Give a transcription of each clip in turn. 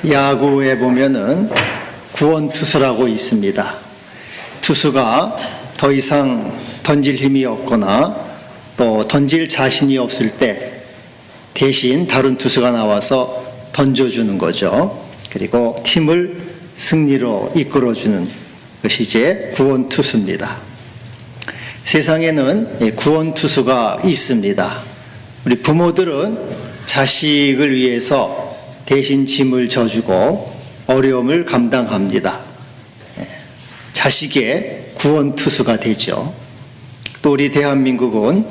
야구에 보면은 구원투수라고 있습니다. 투수가 더 이상 던질 힘이 없거나 또 던질 자신이 없을 때 대신 다른 투수가 나와서 던져주는 거죠. 그리고 팀을 승리로 이끌어주는 것이 이제 구원투수입니다. 세상에는 구원투수가 있습니다. 우리 부모들은 자식을 위해서 대신 짐을 져주고 어려움을 감당합니다. 자식의 구원투수가 되죠. 또 우리 대한민국은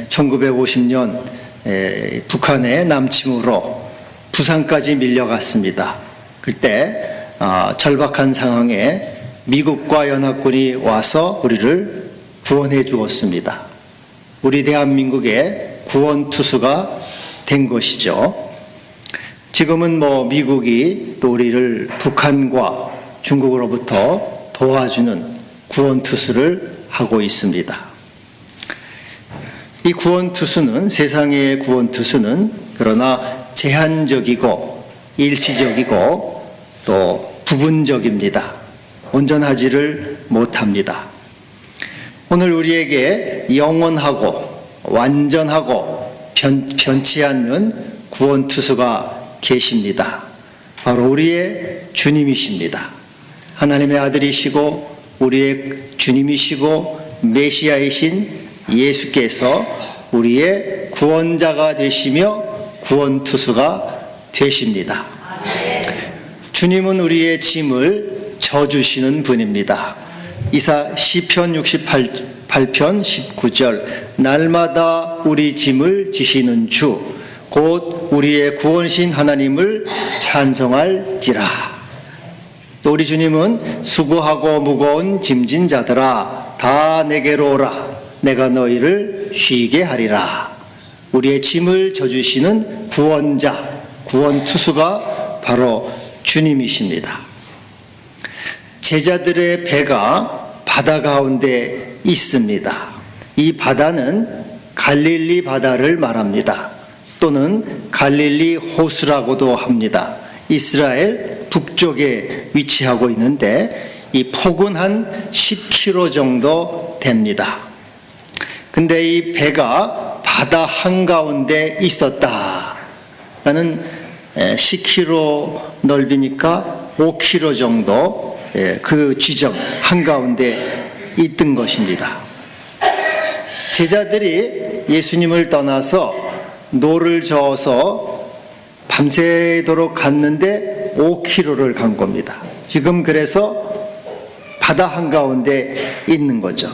1950년 북한의 남침으로 부산까지 밀려갔습니다. 그때 절박한 상황에 미국과 연합군이 와서 우리를 구원해 주었습니다. 우리 대한민국의 구원투수가 된 것이죠. 지금은 미국이 또 우리를 북한과 중국으로부터 도와주는 구원투수를 하고 있습니다. 이 구원투수는, 세상의 구원투수는 그러나 제한적이고 일시적이고 또 부분적입니다. 온전하지를 못합니다. 오늘 우리에게 영원하고 완전하고 변치 않는 구원투수가 계십니다. 바로 우리의 주님이십니다. 하나님의 아들이시고 우리의 주님이시고 메시아이신 예수께서 우리의 구원자가 되시며 구원투수가 되십니다. 주님은 우리의 짐을 져주시는 분입니다. 시편 68편 19절 날마다 우리 짐을 지시는 주 곧 우리의 구원신 하나님을 찬송할지라. 또 우리 주님은 수고하고 무거운 짐진 자들아 다 내게로 오라 내가 너희를 쉬게 하리라. 우리의 짐을 져주시는 구원자, 구원투수가 바로 주님이십니다. 제자들의 배가 바다 가운데 있습니다. 이 바다는 갈릴리 바다를 말합니다. 또는 갈릴리 호수라고도 합니다. 이스라엘 북쪽에 위치하고 있는데 이 폭은 한 10km 정도 됩니다. 근데 이 배가 바다 한가운데 있었다라는 10km 넓이니까 5km 정도 그 지점 한가운데 있던 것입니다. 제자들이 예수님을 떠나서 노를 저어서 밤새도록 갔는데 5km를 간 겁니다. 지금 그래서 바다 한가운데 있는 거죠.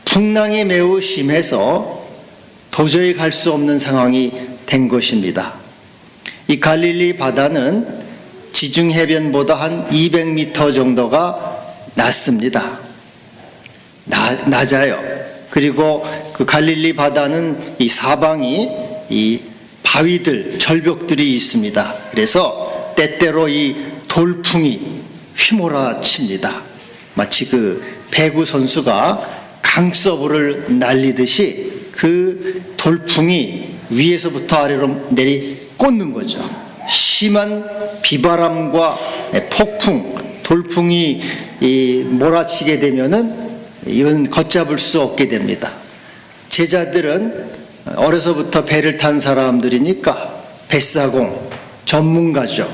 풍랑이 매우 심해서 도저히 갈 수 없는 상황이 된 것입니다. 이 갈릴리 바다는 지중 해변보다 한 200m 정도가 낮습니다. 낮아요. 그리고 그 갈릴리 바다는 이 사방이 이 바위들, 절벽들이 있습니다. 그래서 때때로 이 돌풍이 휘몰아칩니다. 마치 그 배구 선수가 강서구를 날리듯이 그 돌풍이 위에서부터 아래로 꽂는 거죠. 심한 비바람과 폭풍, 돌풍이 몰아치게 되면은 이건 걷잡을 수 없게 됩니다. 제자들은 어려서부터 배를 탄 사람들이니까 뱃사공 전문가죠.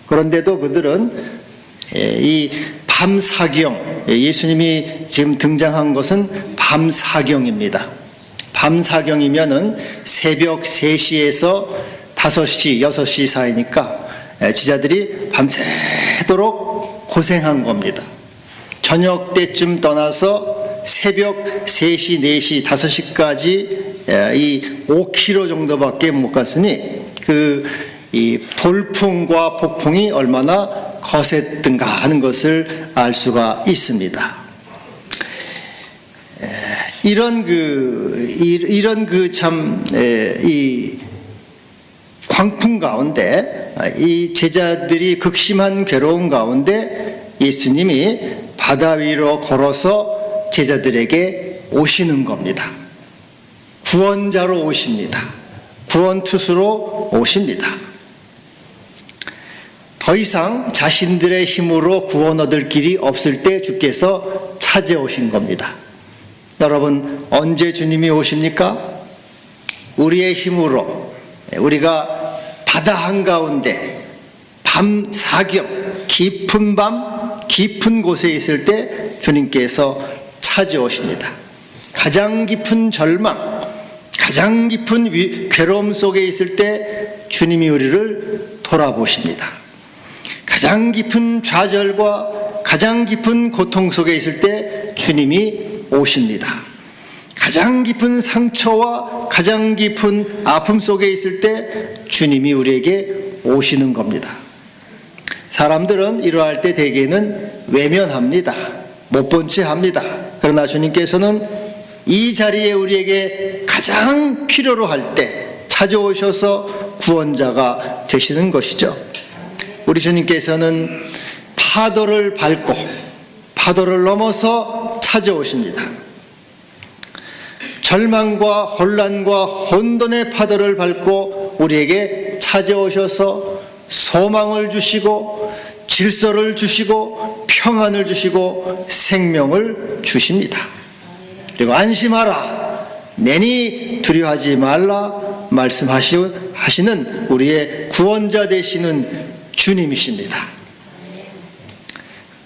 그런데도 그들은 이 밤사경, 예수님이 지금 등장한 것은 밤사경입니다. 밤사경이면은 새벽 3시에서 5시, 6시 사이니까 제자들이 밤새도록 고생한 겁니다. 저녁 때쯤 떠나서 새벽 3시, 4시, 5시까지 이 5km 정도밖에 못 갔으니 이 돌풍과 폭풍이 얼마나 거셌던가 하는 것을 알 수가 있습니다. 이런 이 광풍 가운데 이 제자들이 극심한 괴로움 가운데 예수님이 바다 위로 걸어서 제자들에게 오시는 겁니다. 구원자로 오십니다. 구원투수로 오십니다. 더 이상 자신들의 힘으로 구원 얻을 길이 없을 때 주께서 찾아오신 겁니다. 여러분, 언제 주님이 오십니까? 우리의 힘으로, 우리가 바다 한가운데 밤 사경, 깊은 밤, 깊은 곳에 있을 때 주님께서 찾아오십니다. 가장 깊은 절망, 가장 깊은 괴로움 속에 있을 때 주님이 우리를 돌아보십니다. 가장 깊은 좌절과 가장 깊은 고통 속에 있을 때 주님이 오십니다. 가장 깊은 상처와 가장 깊은 아픔 속에 있을 때 주님이 우리에게 오시는 겁니다. 사람들은 이러할 때 대개는 외면합니다. 못 본 채 합니다. 그러나 주님께서는 이 자리에 우리에게 가장 필요로 할 때 찾아오셔서 구원자가 되시는 것이죠. 우리 주님께서는 파도를 밟고 파도를 넘어서 찾아오십니다. 절망과 혼란과 혼돈의 파도를 밟고 우리에게 찾아오셔서 소망을 주시고 질서를 주시고 평안을 주시고 생명을 주십니다. 그리고 안심하라, 내니 두려워하지 말라 말씀하시는 우리의 구원자 되시는 주님이십니다.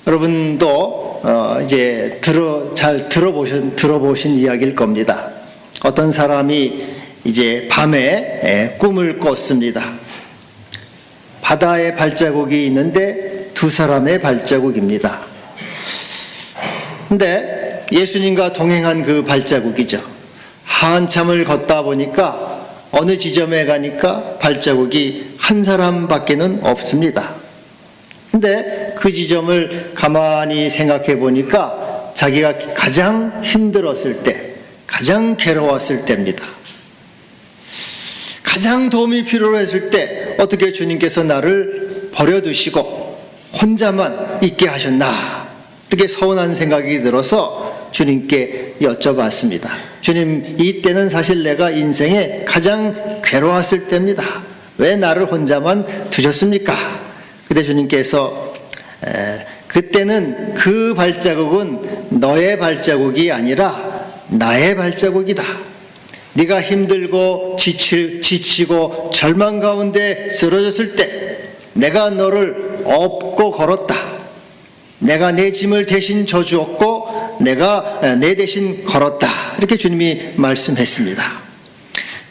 여러분도 이제 잘 들어보신 이야기일 겁니다. 어떤 사람이 이제 밤에 꿈을 꿨습니다. 바다에 발자국이 있는데 두 사람의 발자국입니다. 근데 예수님과 동행한 그 발자국이죠. 한참을 걷다 보니까 어느 지점에 가니까 발자국이 한 사람밖에는 없습니다. 근데 그 지점을 가만히 생각해 보니까 자기가 가장 힘들었을 때, 가장 괴로웠을 때입니다. 가장 도움이 필요했을 때 어떻게 주님께서 나를 버려두시고 혼자만 있게 하셨나, 이렇게 서운한 생각이 들어서 주님께 여쭤봤습니다. 주님, 이때는 사실 내가 인생에 가장 괴로웠을 때입니다. 왜 나를 혼자만 두셨습니까? 그때 주님께서 그때는 그 발자국은 너의 발자국이 아니라 나의 발자국이다. 네가 힘들고 지치고 절망 가운데 쓰러졌을 때 내가 너를 업고 걸었다. 내가 내 짐을 대신 져주었고 내가 내 대신 걸었다. 이렇게 주님이 말씀했습니다.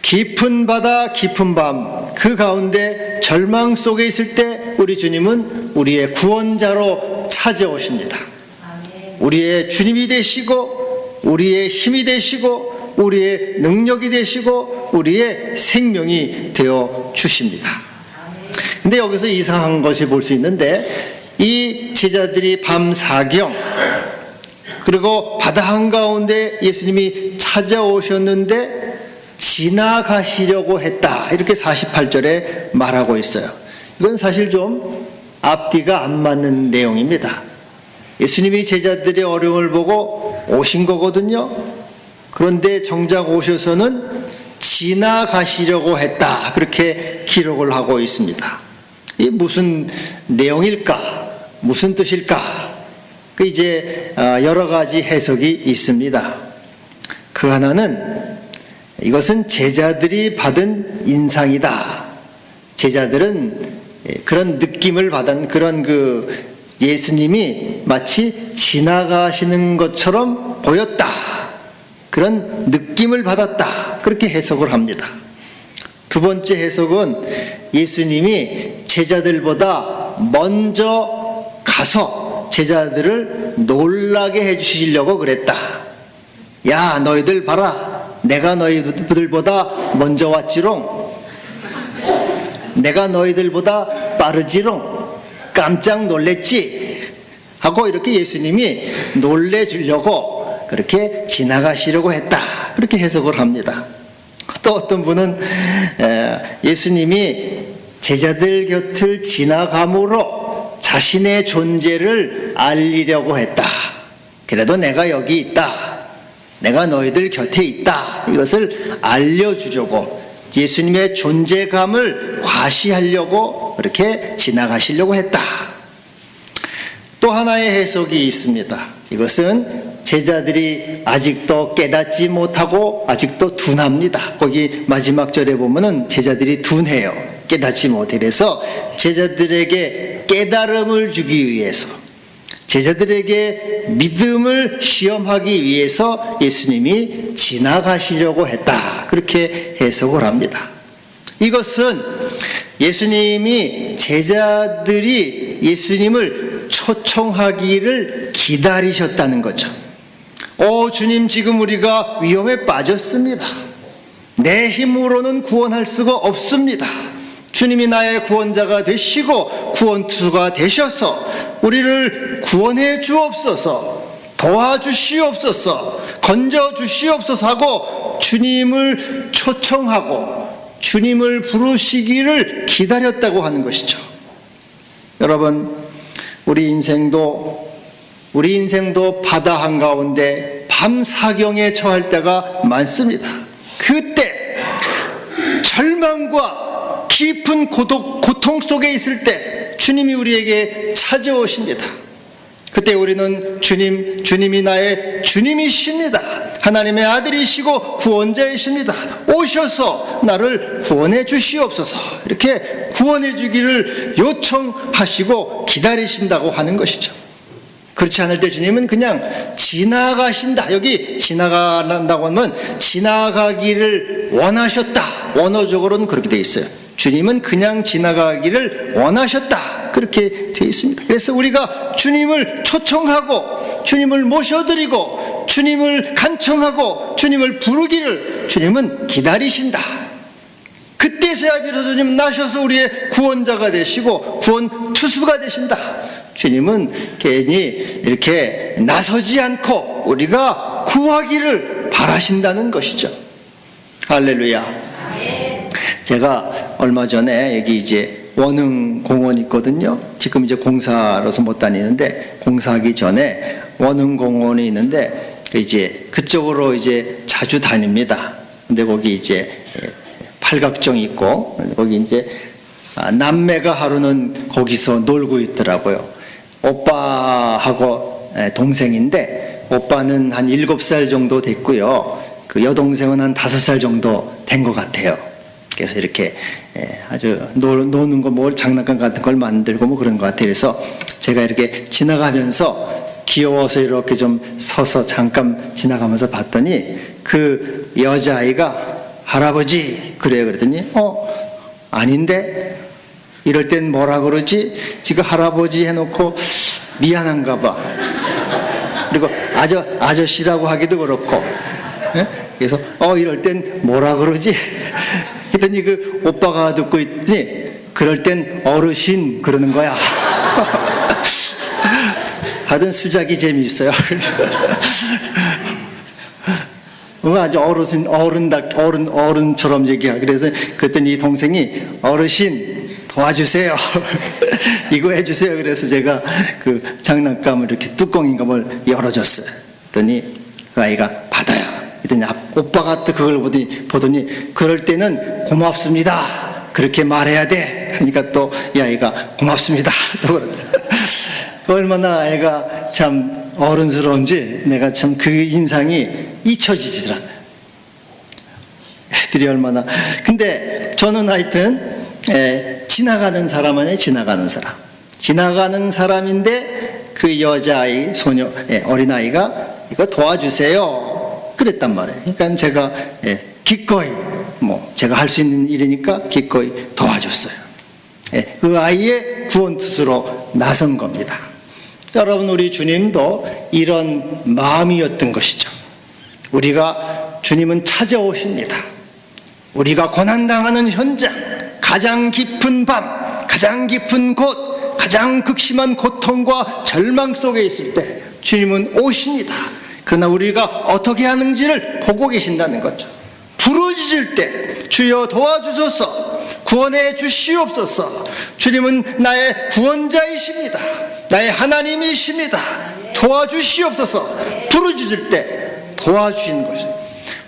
깊은 바다, 깊은 밤, 그 가운데 절망 속에 있을 때 우리 주님은 우리의 구원자로 찾아오십니다. 우리의 주님이 되시고 우리의 힘이 되시고 우리의 능력이 되시고 우리의 생명이 되어 주십니다. 근데 여기서 이상한 것이 볼 수 있는데, 이 제자들이 밤 사경 그리고 바다 한가운데 예수님이 찾아오셨는데 지나가시려고 했다, 이렇게 48절에 말하고 있어요. 이건 사실 좀 앞뒤가 안 맞는 내용입니다. 예수님이 제자들의 어려움을 보고 오신 거거든요. 그런데 정작 오셔서는 지나가시려고 했다, 그렇게 기록을 하고 있습니다. 이 무슨 내용일까? 무슨 뜻일까? 그 이제 여러 가지 해석이 있습니다. 그 하나는 이것은 제자들이 받은 인상이다. 제자들은 그런 느낌을 받은, 그런 예수님이 마치 지나가시는 것처럼 보였다, 그런 느낌을 받았다, 그렇게 해석을 합니다. 두 번째 해석은 예수님이 제자들보다 먼저 가서 제자들을 놀라게 해주시려고 그랬다. 야, 너희들 봐라, 내가 너희들보다 먼저 왔지롱, 내가 너희들보다 빠르지롱, 깜짝 놀랬지 하고 이렇게 예수님이 놀래주려고 그렇게 지나가시려고 했다, 그렇게 해석을 합니다. 또 어떤 분은 예수님이 제자들 곁을 지나감으로 자신의 존재를 알리려고 했다. 그래도 내가 여기 있다, 내가 너희들 곁에 있다, 이것을 알려주려고 예수님의 존재감을 과시하려고 이렇게 지나가시려고 했다. 또 하나의 해석이 있습니다. 이것은 제자들이 아직도 깨닫지 못하고 아직도 둔합니다. 거기 마지막 절에 보면은 제자들이 둔해요. 깨닫지 못해. 그래서 제자들에게 깨달음을 주기 위해서, 제자들에게 믿음을 시험하기 위해서 예수님이 지나가시려고 했다. 그렇게 해석을 합니다. 이것은 예수님이 제자들이 예수님을 초청하기를 기다리셨다는 거죠. 주님, 지금 우리가 위험에 빠졌습니다. 내 힘으로는 구원할 수가 없습니다. 주님이 나의 구원자가 되시고 구원투수가 되셔서 우리를 구원해 주옵소서, 도와주시옵소서, 건져주시옵소서 하고 주님을 초청하고 주님을 부르시기를 기다렸다고 하는 것이죠. 여러분, 우리 인생도 바다 한가운데 밤 사경에 처할 때가 많습니다. 그때 절망과 깊은 고통 속에 있을 때 주님이 우리에게 찾아오십니다. 그때 우리는 주님이 나의 주님이십니다. 하나님의 아들이시고 구원자이십니다. 오셔서 나를 구원해 주시옵소서. 이렇게 구원해 주기를 요청하시고 기다리신다고 하는 것이죠. 그렇지 않을 때 주님은 그냥 지나가신다. 여기 지나간다고 하면 지나가기를 원하셨다. 원어적으로는 그렇게 되어 있어요. 주님은 그냥 지나가기를 원하셨다. 그렇게 되어 있습니다. 그래서 우리가 주님을 초청하고 주님을 모셔드리고 주님을 간청하고 주님을 부르기를 주님은 기다리신다. 그때서야 비로소 주님 나셔서 우리의 구원자가 되시고 구원 투수가 되신다. 주님은 괜히 이렇게 나서지 않고 우리가 구하기를 바라신다는 것이죠. 할렐루야. 제가 얼마 전에 여기 이제 원흥 공원 있거든요. 지금 이제 공사로서 못 다니는데 공사하기 전에 원흥 공원이 있는데 이제 그쪽으로 이제 자주 다닙니다. 근데 거기 이제 팔각정이 있고 거기 이제 남매가 하루는 거기서 놀고 있더라고요. 오빠하고 동생인데 오빠는 한 7살 정도 됐고요. 그 여동생은 한 5살 정도 된 것 같아요. 그래서 이렇게 아주 노는 거 뭐 장난감 같은 걸 만들고 뭐 그런 것 같아요. 그래서 제가 이렇게 지나가면서 귀여워서 이렇게 좀 서서 잠깐 지나가면서 봤더니 그 여자아이가 할아버지 그래요. 그랬더니 아닌데 이럴 땐 뭐라 그러지? 지금 할아버지 해놓고 미안한가 봐. 그리고 아저씨라고 하기도 그렇고. 그래서 이럴 땐 뭐라 그러지? 했더니 그 오빠가 듣고 있지. 그럴 땐 어르신 그러는 거야. 하여튼 수작이 재미있어요. 아주 어른처럼 얘기하. 그래서 그랬더니 이 동생이 어르신 도와주세요. 이거 해주세요. 그래서 제가 그 장난감을 이렇게 뚜껑인가 뭘 열어줬어요. 그랬더니 그 아이가 받아요. 그랬더니 오빠가 또 그걸 보더니 그럴 때는 고맙습니다. 그렇게 말해야 돼. 하니까 또 이 아이가 고맙습니다. 또 그러더라고요. 얼마나 애가 참 어른스러운지 내가 참 그 인상이 잊혀지질 않아요. 애들이 얼마나. 근데 저는 하여튼 지나가는 사람 아니에요. 지나가는 사람인데 그 여자아이 어린아이가 이거 도와주세요 그랬단 말이에요. 그러니까 제가 기꺼이 제가 할 수 있는 일이니까 기꺼이 도와줬어요. 그 아이의 구원투수로 나선 겁니다. 여러분, 우리 주님도 이런 마음이었던 것이죠. 우리가 주님은 찾아오십니다. 우리가 고난당하는 현장, 가장 깊은 밤, 가장 깊은 곳, 가장 극심한 고통과 절망 속에 있을 때 주님은 오십니다. 그러나 우리가 어떻게 하는지를 보고 계신다는 거죠. 부르짖을 때 주여 도와주소서, 구원해 주시옵소서. 주님은 나의 구원자이십니다. 나의 하나님이십니다. 도와주시옵소서. 부르짖을 때 도와주시는 것입니다.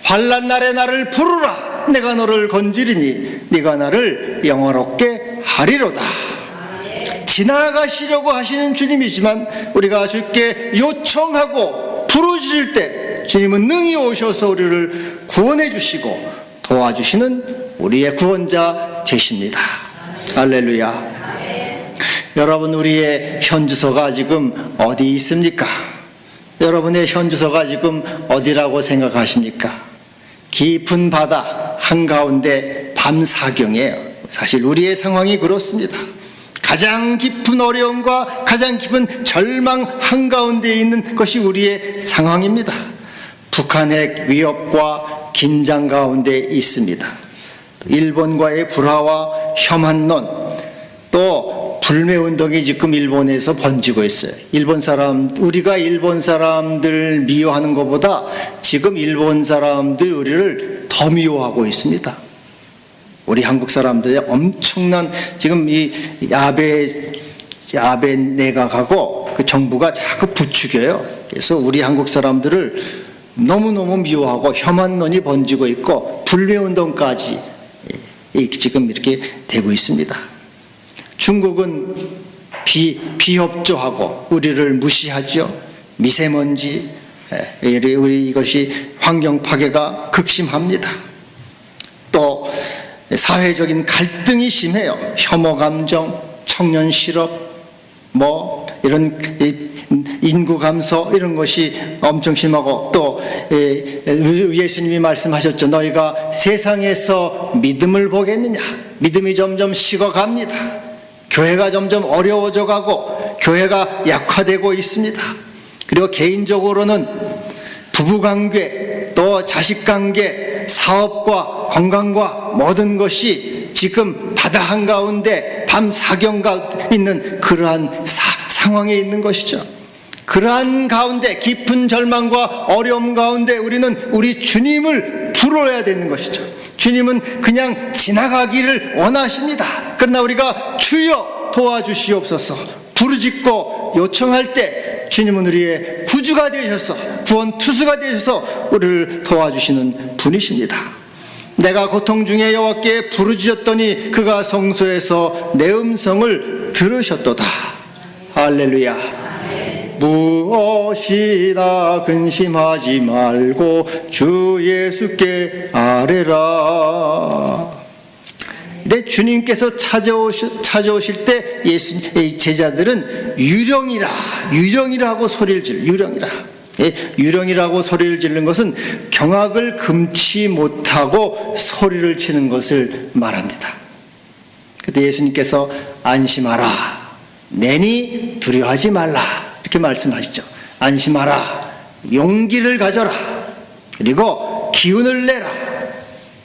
환난 날에 나를 부르라. 내가 너를 건지리니 네가 나를 영화롭게 하리로다. 지나가시려고 하시는 주님이지만 우리가 주께 요청하고 부르짖을 때 주님은 능히 오셔서 우리를 구원해 주시고 도와주시는 우리의 구원자 되십니다. 할렐루야. 여러분, 우리의 현주소가 지금 어디 있습니까? 여러분의 현주소가 지금 어디라고 생각하십니까? 깊은 바다 한가운데 밤사경이에요. 사실 우리의 상황이 그렇습니다. 가장 깊은 어려움과 가장 깊은 절망 한가운데 있는 것이 우리의 상황입니다. 북한핵 위협과 긴장 가운데 있습니다. 일본과의 불화와 혐한론, 또 불매운동이 지금 일본에서 번지고 있어요. 우리가 일본 사람들 미워하는 것보다 지금 일본 사람들 우리를 더 미워하고 있습니다. 우리 한국 사람들의 엄청난 지금 이 아베 내각하고 그 정부가 자꾸 부추겨요. 그래서 우리 한국 사람들을 너무너무 미워하고 혐한론이 번지고 있고 불매운동까지 지금 이렇게 되고 있습니다. 중국은 비협조하고 우리를 무시하죠. 미세먼지, 우리 이것이 환경 파괴가 극심합니다. 또 사회적인 갈등이 심해요. 혐오 감정, 청년 실업, 이런 인구 감소 이런 것이 엄청 심하고, 또 예수님이 말씀하셨죠. 너희가 세상에서 믿음을 보겠느냐? 믿음이 점점 식어갑니다. 교회가 점점 어려워져 가고 교회가 약화되고 있습니다. 그리고 개인적으로는 부부관계, 또 자식관계, 사업과 건강과 모든 것이 지금 바다 한가운데 밤사경가 있는 그러한 상황에 있는 것이죠. 그러한 가운데 깊은 절망과 어려움 가운데 우리는 우리 주님을 부르어야 되는 것이죠. 주님은 그냥 지나가기를 원하십니다. 그러나 우리가 주여 도와주시옵소서 부르짖고 요청할 때 주님은 우리의 구주가 되셔서 구원투수가 되셔서 우리를 도와주시는 분이십니다. 내가 고통 중에 여호와께 부르짖었더니 그가 성소에서 내 음성을 들으셨도다. 할렐루야. 무엇이나 근심하지 말고 주 예수께 아뢰라. 근데 주님께서 찾아오실 때 제자들은 유령이라고 소리를 유령이라고 소리를 지르는 것은 경악을 금치 못하고 소리를 치는 것을 말합니다. 그때 예수님께서 안심하라, 내니 두려워하지 말라 이렇게 말씀하시죠. 안심하라, 용기를 가져라, 그리고 기운을 내라,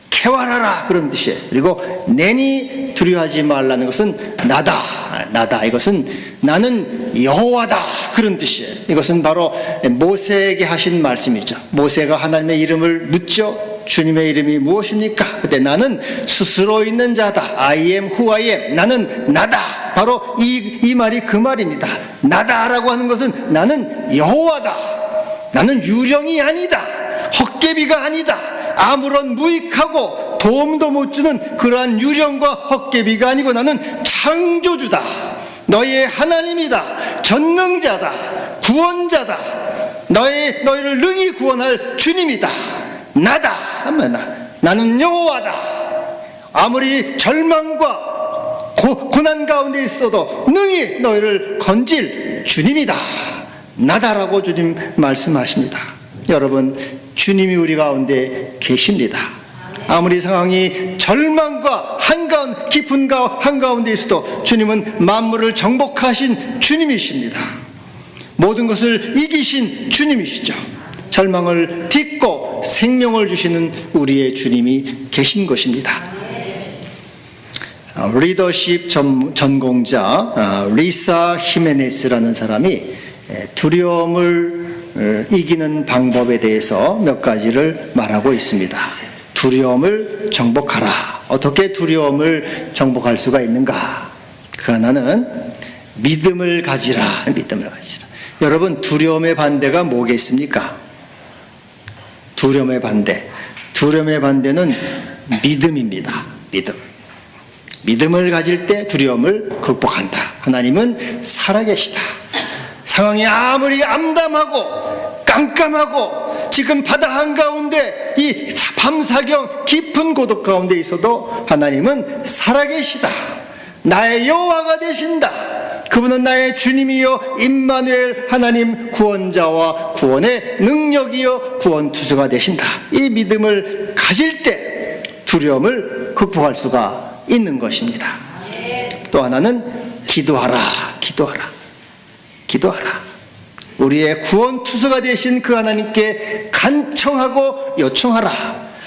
쾌활하라 그런 뜻이에요. 그리고 내니 두려워하지 말라는 것은 나다 이것은 나는 여호와다 그런 뜻이에요. 이것은 바로 모세에게 하신 말씀이죠. 모세가 하나님의 이름을 묻죠. 주님의 이름이 무엇입니까? 그때 나는 스스로 있는 자다. I am who I am. 나는 나다. 바로 이 말이 그 말입니다. 나다라고 하는 것은 나는 여호와다. 나는 유령이 아니다. 헛개비가 아니다. 아무런 무익하고 도움도 못 주는 그러한 유령과 헛개비가 아니고 나는 창조주다. 너희의 하나님이다. 전능자다. 구원자다. 너희를 능히 구원할 주님이다. 나다. 나는 여호와다. 아무리 절망과 고난 가운데 있어도 능히 너희를 건질 주님이다. 나다라고 주님 말씀하십니다. 여러분, 주님이 우리 가운데 계십니다. 아무리 상황이 절망과 깊은 한가운데 있어도 주님은 만물을 정복하신 주님이십니다. 모든 것을 이기신 주님이시죠. 절망을 딛고 생명을 주시는 우리의 주님이 계신 것입니다. 리더십 전공자 리사 히메네스라는 사람이 두려움을 이기는 방법에 대해서 몇 가지를 말하고 있습니다. 두려움을 정복하라. 어떻게 두려움을 정복할 수가 있는가? 그 하나는 믿음을 가지라. 여러분, 두려움의 반대가 뭐겠습니까? 두려움의 반대는 믿음입니다. 믿음. 믿음을 가질 때 두려움을 극복한다. 하나님은 살아계시다. 상황이 아무리 암담하고 깜깜하고 지금 바다 한가운데 이 밤사경 깊은 고독 가운데 있어도 하나님은 살아계시다. 나의 여호와가 되신다. 그분은 나의 주님이요 임마누엘 하나님 구원자와 구원의 능력이요 구원투수가 되신다. 이 믿음을 가질 때 두려움을 극복할 수가 있는 것입니다. 또 하나는 기도하라. 우리의 구원투수가 되신 그 하나님께 간청하고 요청하라.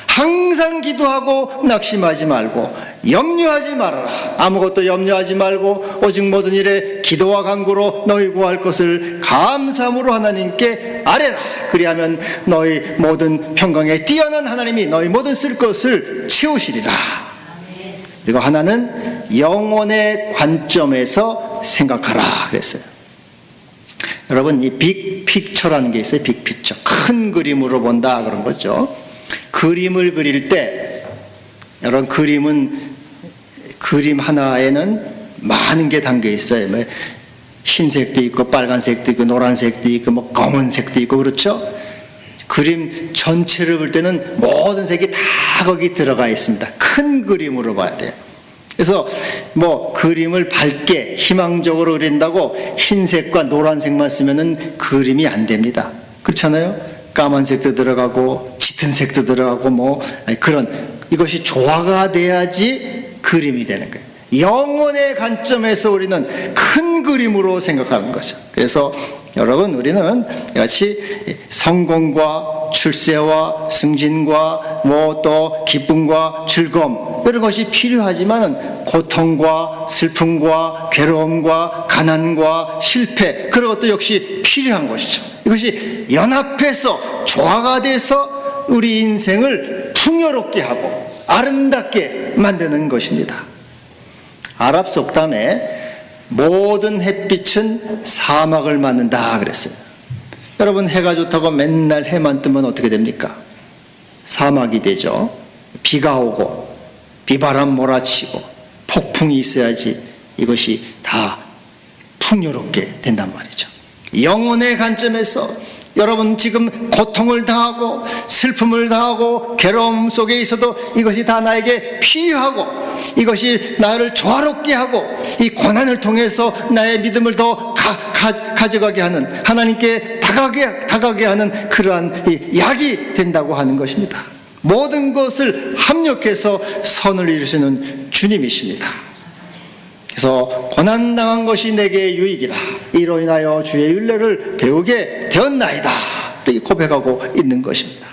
항상 기도하고 낙심하지 말고 염려하지 말아라. 아무것도 염려하지 말고 오직 모든 일에 기도와 간구로 너희 구할 것을 감사함으로 하나님께 아뢰라. 그리하면 너희 모든 평강에 뛰어난 하나님이 너희 모든 쓸 것을 채우시리라. 그리고 하나는 영혼의 관점에서 생각하라 그랬어요. 여러분, 이 빅픽처라는 게 있어요. 빅픽처. 큰 그림으로 본다 그런 거죠. 그림을 그릴 때, 여러분, 그림 하나에는 많은 게 담겨 있어요. 뭐 흰색도 있고 빨간색도 있고 노란색도 있고 뭐 검은색도 있고 그렇죠. 그림 전체를 볼 때는 모든 색이 다 거기 들어가 있습니다. 큰 그림으로 봐야 돼요. 그래서 뭐 그림을 밝게 희망적으로 그린다고 흰색과 노란색만 쓰면은 그림이 안 됩니다. 그렇잖아요. 까만색도 들어가고 짙은 색도 들어가고 뭐 그런, 이것이 조화가 돼야지 그림이 되는 거예요. 영혼의 관점에서 우리는 큰 그림으로 생각하는 거죠. 그래서 여러분, 우리는 같이 성공과 출세와 승진과 뭐 또 기쁨과 즐거움 이런 것이 필요하지만 고통과 슬픔과 괴로움과 가난과 실패 그런 것도 역시 필요한 것이죠. 이것이 연합해서 조화가 돼서 우리 인생을 풍요롭게 하고 아름답게 만드는 것입니다. 아랍 속담에 모든 햇빛은 사막을 맞는다 그랬어요. 여러분, 해가 좋다고 맨날 해만 뜨면 어떻게 됩니까? 사막이 되죠. 비가 오고 비바람 몰아치고 폭풍이 있어야지 이것이 다 풍요롭게 된단 말이죠. 영혼의 관점에서 여러분 지금 고통을 당하고 슬픔을 당하고 괴로움 속에 있어도 이것이 다 나에게 필요하고 이것이 나를 조화롭게 하고 이 고난을 통해서 나의 믿음을 더 가져가게 하는, 하나님께 다가가게 하는 그러한 이 약이 된다고 하는 것입니다. 모든 것을 합력해서 선을 이루시는 주님이십니다. 그래서 고난당한 것이 내게 유익이라 이로 인하여 주의 율례를 배우게 되었나이다 이렇게 고백하고 있는 것입니다.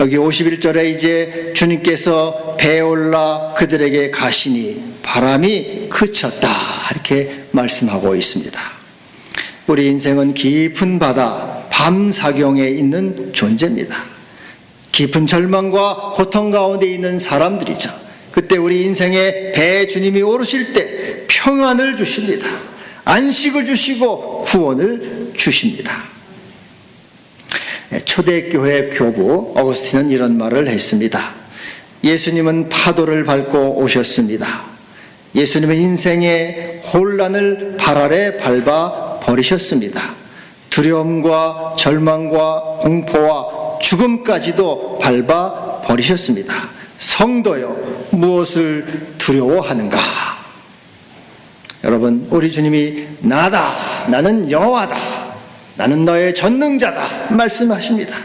여기 51절에 이제 주님께서 배에 올라 그들에게 가시니 바람이 그쳤다 이렇게 말씀하고 있습니다. 우리 인생은 깊은 바다 밤사경에 있는 존재입니다. 깊은 절망과 고통 가운데 있는 사람들이죠. 그때 우리 인생에 배에 주님이 오르실 때 평안을 주십니다. 안식을 주시고 구원을 주십니다. 초대교회 교부 어거스틴은 이런 말을 했습니다. 예수님은 파도를 밟고 오셨습니다. 예수님은 인생의 혼란을 발 아래 밟아 버리셨습니다. 두려움과 절망과 공포와 죽음까지도 밟아 버리셨습니다. 성도여, 무엇을 두려워하는가? 여러분, 우리 주님이 나다, 나는 여호와다, 나는 너의 전능자다 말씀하십니다.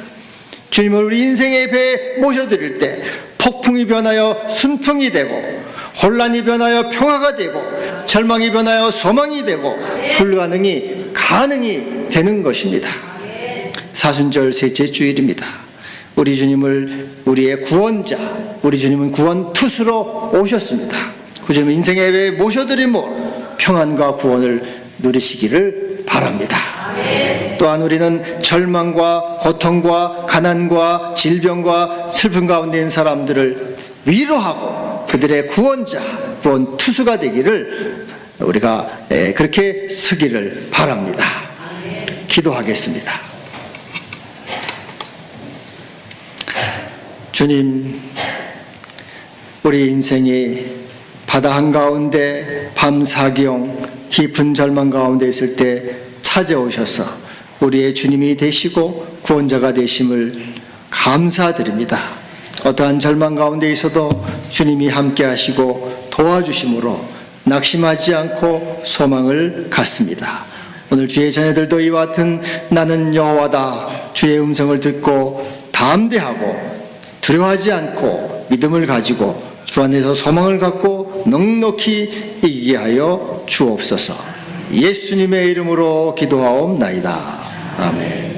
주님을 우리 인생의 배에 모셔드릴 때 폭풍이 변하여 순풍이 되고 혼란이 변하여 평화가 되고 절망이 변하여 소망이 되고 불가능이 가능이 되는 것입니다. 사순절 셋째 주일입니다. 우리 주님을 우리의 구원자, 우리 주님은 구원 투수로 오셨습니다. 그 주님 인생의 배에 모셔드림으로 평안과 구원을 누리시기를 바랍니다. 또한 우리는 절망과 고통과 가난과 질병과 슬픔 가운데 있는 사람들을 위로하고 그들의 구원자, 구원 투수가 되기를 우리가 그렇게 서기를 바랍니다. 기도하겠습니다. 주님, 우리 인생이 바다 한가운데 밤사경 깊은 절망 가운데 있을 때 찾아오셔서 우리의 주님이 되시고 구원자가 되심을 감사드립니다. 어떠한 절망 가운데 있어도 주님이 함께 하시고 도와주심으로 낙심하지 않고 소망을 갖습니다. 오늘 주의 자녀들도 이와 같은 나는 여호와다 주의 음성을 듣고 담대하고 두려워하지 않고 믿음을 가지고 주 안에서 소망을 갖고 넉넉히 이기게 하여 주옵소서. 예수님의 이름으로 기도하옵나이다. 아멘.